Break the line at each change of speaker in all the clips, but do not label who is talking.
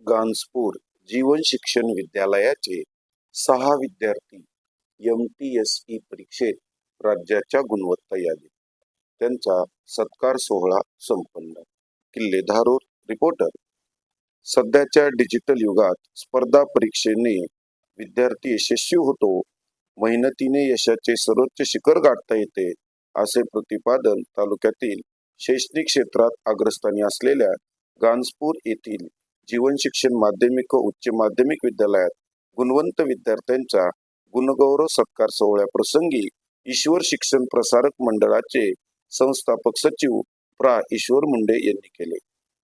गांजपूर जीवन शिक्षण विद्यालयाचे 6 विद्यार्थी MTSE परीक्षेत राज्याच्या गुणवत्ता यादीत, त्यांचा सत्कार सोहळा संपन्न. किल्ले धारूर रिपोर्टर. सध्याच्या डिजिटल युगात स्पर्धा परीक्षेने विद्यार्थी यशस्वी होतो, मेहनतीने यशाचे सर्वोच्च शिखर गाठता येते, असे प्रतिपादन तालुक्यातील शैक्षणिक क्षेत्रात अग्रस्थानी असलेल्या गांजपूर येथील जीवन शिक्षण माध्यमिक व उच्च माध्यमिक विद्यालयात गुणवंत विद्यार्थ्यांचा गुणगौरव सत्कार सोहळ्याप्रसंगी ईश्वर शिक्षण प्रसारक मंडळाचे संस्थापक सचिव प्रा. ईश्वर मुंडे यांनी केले.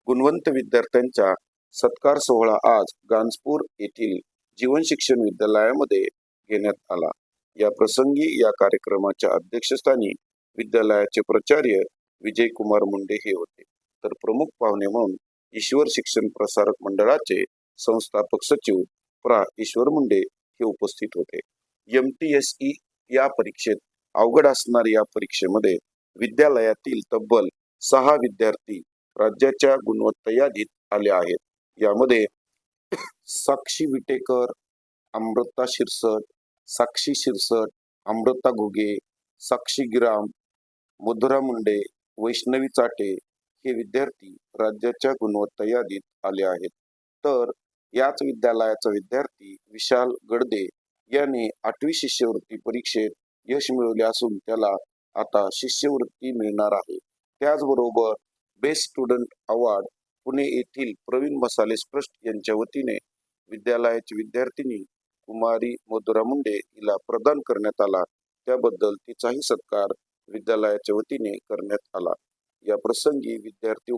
गुणवंत विद्यार्थ्यांचा सत्कार सोहळा आज गांजपूर येथील जीवन शिक्षण विद्यालयामध्ये घेण्यात आला. या प्रसंगी या कार्यक्रमाच्या अध्यक्षस्थानी विद्यालयाचे प्राचार्य विजयकुमार मुंडे हे होते, तर प्रमुख पाहुणे म्हणून ईश्वर शिक्षण प्रसारक मंडळाचे संस्थापक सचिव प्रा. ईश्वर मुंडे हे उपस्थित होते. MTSE या परीक्षेत अवघड असणाऱ्या या परीक्षेमध्ये विद्यालयातील तब्बल 6 विद्यार्थी राज्याच्या गुणवत्ता यादीत आले आहेत. यामध्ये साक्षी विटेकर, अमृता शिरसट, साक्षी शिरसट, अमृता घुगे, साक्षी गिराम, मधुरा मुंडे, वैष्णवी चाटे हे विद्यार्थी राज्याच्या गुणवत्ता यादीत आले आहेत. तर याच विद्यालयाचा विद्यार्थी विशाल गडदे याने 8वी शिष्यवृत्ती परीक्षेत यश मिळवले असून त्याला आता शिष्यवृत्ती मिळणार आहे. त्याचबरोबर बेस्ट स्टुडंट अवॉर्ड पुणे येथील प्रवीण मसाले ट्रस्ट यांच्या वतीने विद्यालयाची विद्यार्थिनी कुमारी मधुरा मुंडे हिला प्रदान करण्यात आला. त्याबद्दल तिचाही सत्कार विद्यालयाच्या वतीने करण्यात आला. या प्रसंगी विद्यार्थी